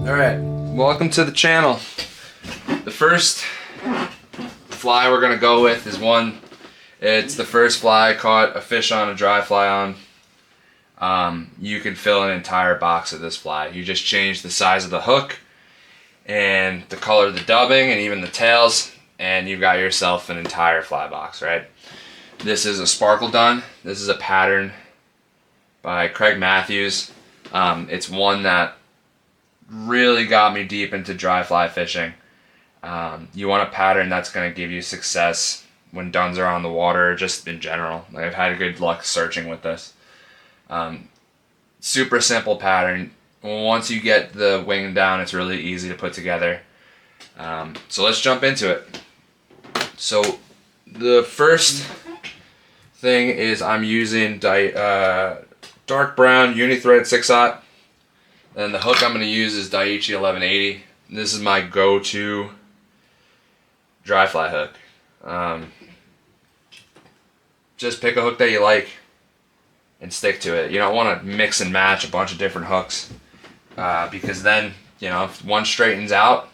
Alright, welcome to the channel. The first fly we're gonna go with is it's the first fly I caught a fish on, a dry fly on. You can fill an entire box of this fly. You just change the size of the hook and the color of the dubbing and even the tails, and you've got yourself an entire fly box, right? This is a Sparkle Dun. This is a pattern by Craig Matthews. It's one that really got me deep into dry fly fishing. You want a pattern that's going to give you success when duns are on the water, just in general. Like, I've had good luck searching with this. Super simple pattern. Once you get the wing down, it's really easy to put together. So let's jump into it. So the first thing is I'm using dark brown Uni-Thread 6/0. And the hook I'm going to use is Daiichi 1180. This is my go-to dry fly hook. Just pick a hook that you like and stick to it. You don't want to mix and match a bunch of different hooks because then, you know, if one straightens out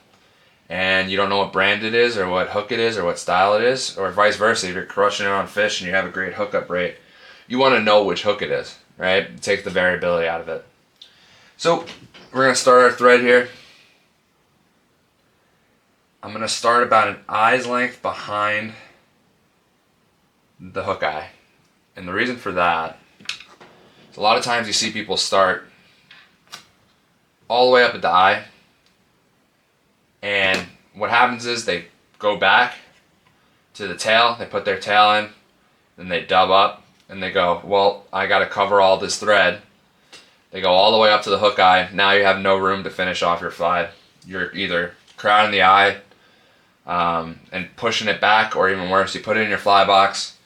and you don't know what brand it is or what hook it is or what style it is, or vice versa, if you're crushing it on fish and you have a great hookup rate, you want to know which hook it is, right? It takes the variability out of it. So we're going to start our thread here. I'm going to start about an eye's length behind the hook eye. And the reason for that is a lot of times you see people start all the way up at the eye, and what happens is they go back to the tail, they put their tail in, then they dub up, and they go, well, I got to cover all this thread. They go all the way up to the hook eye. Now you have no room to finish off your fly. You're either crowding the eye and pushing it back, or even worse, you put it in your fly box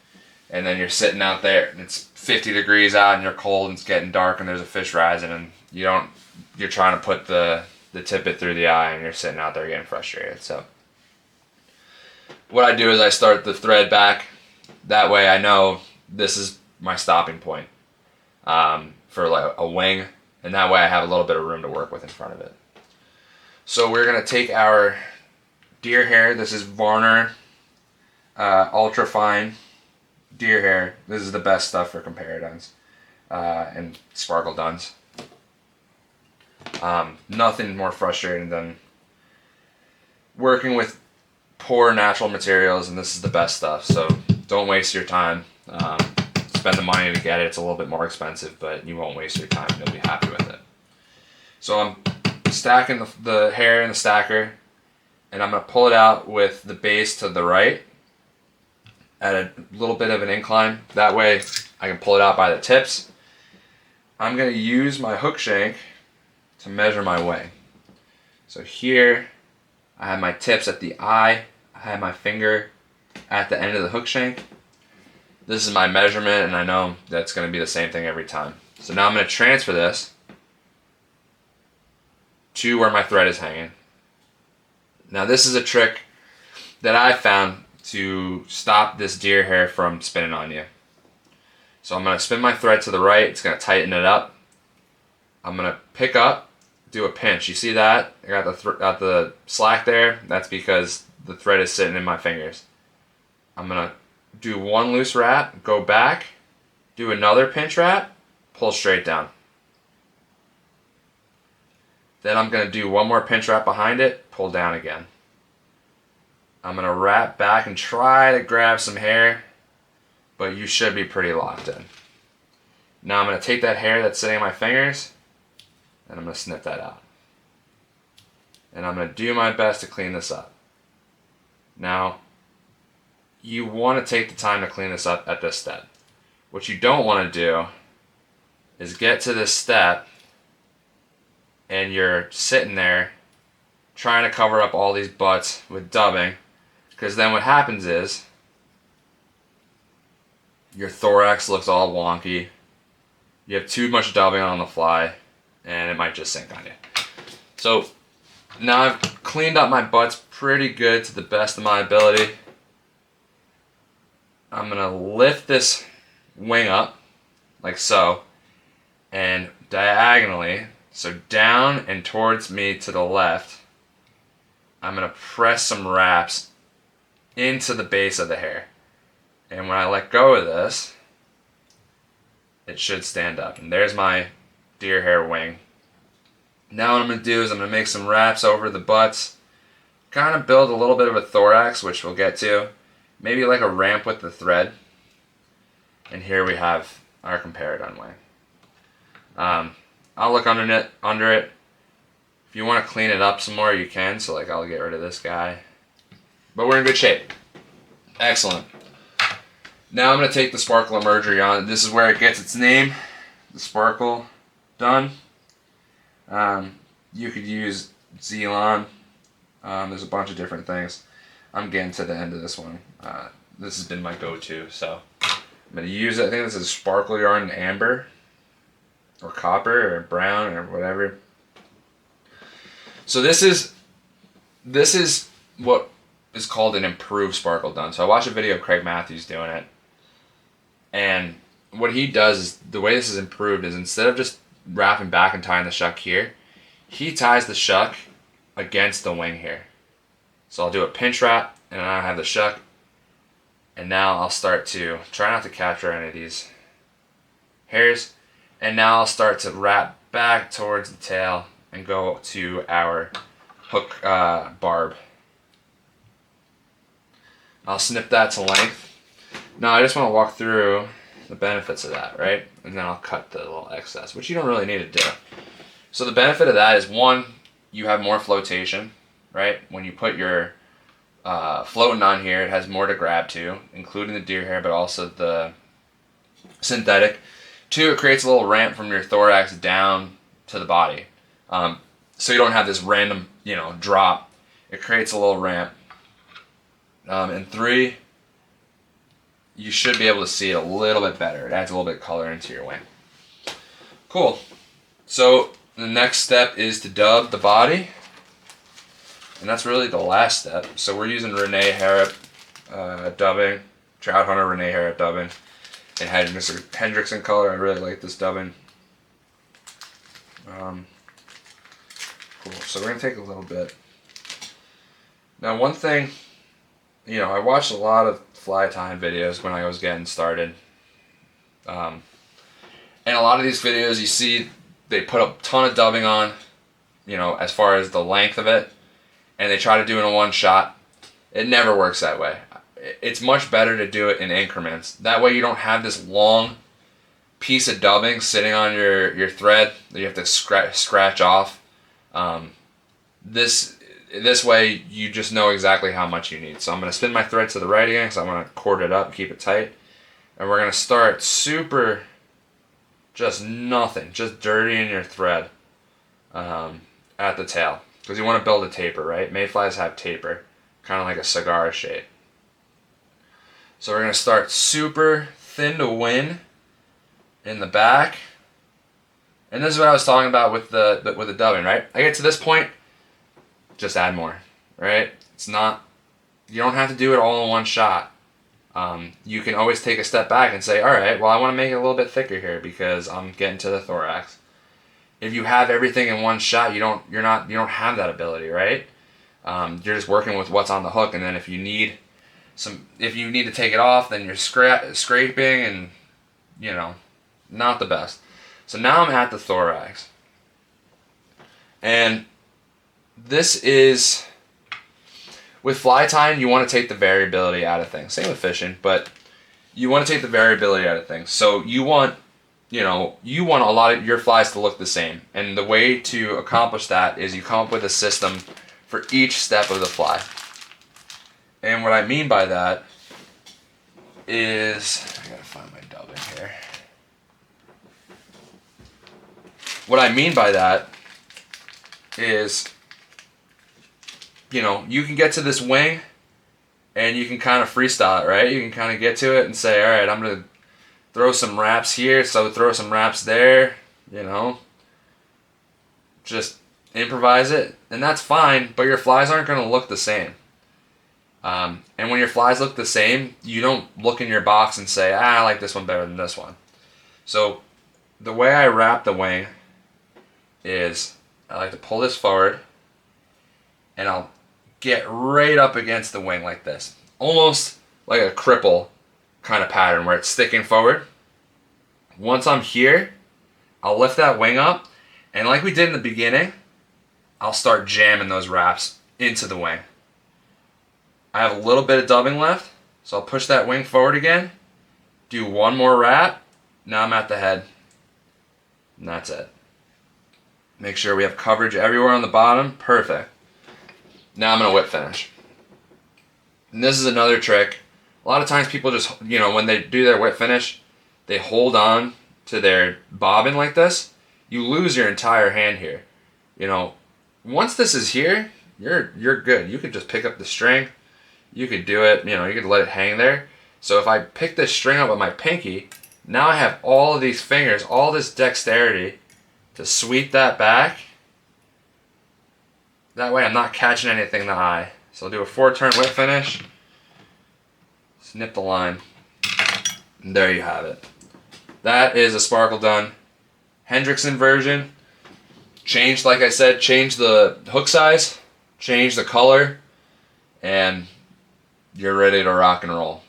and then you're sitting out there and it's 50 degrees out and you're cold and it's getting dark and there's a fish rising and you're trying to put the tippet through the eye and you're sitting out there getting frustrated. So what I do is I start the thread back. That way I know this is my stopping point. For like a wing, and that way I have a little bit of room to work with in front of it. So we're going to take our deer hair. This is Varner ultra fine deer hair. This is the best stuff for compare duns and sparkle duns. Nothing more frustrating than working with poor natural materials, and this is the best stuff, so don't waste your time. Spend the money to get it. It's a little bit more expensive, but you won't waste your time. You'll be happy with it. So I'm stacking the hair in the stacker, and I'm going to pull it out with the base to the right at a little bit of an incline. That way I can pull it out by the tips. I'm going to use my hook shank to measure my wing. So here I have my tips at the eye. I have my finger at the end of the hook shank. This is my measurement, and I know that's going to be the same thing every time. So now I'm going to transfer this to where my thread is hanging. Now this is a trick that I found to stop this deer hair from spinning on you. So I'm going to spin my thread to the right. It's going to tighten it up. I'm going to pick up, do a pinch. You see that? I got the slack there. That's because the thread is sitting in my fingers. I'm going to do one loose wrap, go back, do another pinch wrap, pull straight down. Then I'm going to do one more pinch wrap behind it, pull down again. I'm going to wrap back and try to grab some hair, but you should be pretty locked in. Now I'm going to take that hair that's sitting in my fingers, and I'm going to snip that out. And I'm going to do my best to clean this up. Now, you want to take the time to clean this up at this step. What you don't want to do is get to this step and you're sitting there trying to cover up all these butts with dubbing, because then what happens is your thorax looks all wonky, you have too much dubbing on the fly, and it might just sink on you. So now I've cleaned up my butts pretty good to the best of my ability. I'm going to lift this wing up, like so, and diagonally So down and towards me to the left, I'm going to press some wraps into the base of the hair. And when I let go of this, it should stand up. And there's my deer hair wing. Now what I'm going to do is I'm going to make some wraps over the butts, kind of build a little bit of a thorax, which we'll get to. Maybe like a ramp with the thread. And here we have our Comparadun wing. I'll look under it. If you want to clean it up some more, you can. So like I'll get rid of this guy. But we're in good shape. Excellent. Now I'm going to take the Sparkle Emergery on. This is where it gets its name, the Sparkle Dun. You could use Zelon. There's a bunch of different things. I'm getting to the end of this one. This has been my go-to, so I'm going to use it. I think this is Sparkle Yarn Amber, or Copper, or Brown, or whatever. So this is what is called an improved Sparkle Dun. So I watched a video of Craig Matthews doing it, and what he does is, the way this is improved is, instead of just wrapping back and tying the shuck here, he ties the shuck against the wing here. So I'll do a pinch wrap, and then I have the shuck, and now I'll start to try not to capture any of these hairs, and now I'll start to wrap back towards the tail and go to our hook barb. I'll snip that to length. Now I just want to walk through the benefits of that, right? And then I'll cut the little excess, which you don't really need to do. So the benefit of that is, one, you have more flotation, right? When you put your floating on here, it has more to grab to, including the deer hair, but also the synthetic. Two, it creates a little ramp from your thorax down to the body. So you don't have this random, drop. It creates a little ramp. And three, you should be able to see it a little bit better. It adds a little bit of color into your wing. Cool. So the next step is to dub the body. And that's really the last step. So we're using Rene Harrop dubbing, Trout Hunter Rene Harrop dubbing, and Hendrickson color. I really like this dubbing. Cool. So we're going to take a little bit. Now one thing, I watched a lot of fly tying videos when I was getting started. And a lot of these videos you see, they put a ton of dubbing on, as far as the length of it, and they try to do it in one shot. It never works that way. It's much better to do it in increments. That way you don't have this long piece of dubbing sitting on your thread that you have to scratch off. This way you just know exactly how much you need. So I'm going to spin my thread to the right again, because I'm going to cord it up, keep it tight. And we're going to start super, just nothing, just dirtying your thread at the tail. Because you want to build a taper, right? Mayflies have taper, kind of like a cigar shape. So we're going to start super thin to win in the back. And this is what I was talking about with the dubbing, right? I get to this point, just add more, right? It's not, you don't have to do it all in one shot. You can always take a step back and say, all right, well, I want to make it a little bit thicker here because I'm getting to the thorax. If you have everything in one shot, you don't have that ability, right? You're just working with what's on the hook, and then if you need to take it off, then you're scraping, and not the best. So now I'm at the thorax, and this is, with fly tying, you want to take the variability out of things. Same with fishing, but you want to take the variability out of things. So you want a lot of your flies to look the same. And the way to accomplish that is you come up with a system for each step of the fly. And what I mean by that is, I gotta find my dubbing here. What I mean by that is, you can get to this wing and you can kind of freestyle it, right? You can kind of get to it and say, all right, I'm going to throw some wraps here, so throw some wraps there, just improvise it, and that's fine, but your flies aren't going to look the same. And when your flies look the same, you don't look in your box and say, I like this one better than this one. So the way I wrap the wing is I like to pull this forward and I'll get right up against the wing like this. Almost like a cripple kind of pattern where it's sticking forward. Once I'm here, I'll lift that wing up, and like we did in the beginning, I'll start jamming those wraps into the wing. I have a little bit of dubbing left, so I'll push that wing forward again, do one more wrap, now I'm at the head, and that's it. Make sure we have coverage everywhere on the bottom, perfect. Now I'm going to whip finish. And this is another trick. A lot of times people just, when they do their whip finish, they hold on to their bobbin like this. You lose your entire hand here. Once this is here, you're good. You could just pick up the string. You could do it, you could let it hang there. So if I pick this string up with my pinky, now I have all of these fingers, all this dexterity to sweep that back. That way I'm not catching anything in the eye. So I'll do a 4-turn whip finish. Snip the line. And there you have it. That is a Sparkle Dun Hendrickson version. Changed, like I said, changed the hook size, changed the color, and you're ready to rock and roll.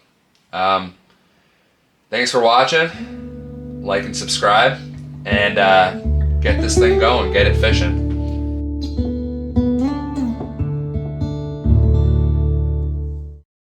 Thanks for watching. Like and subscribe, and get this thing going, get it fishing.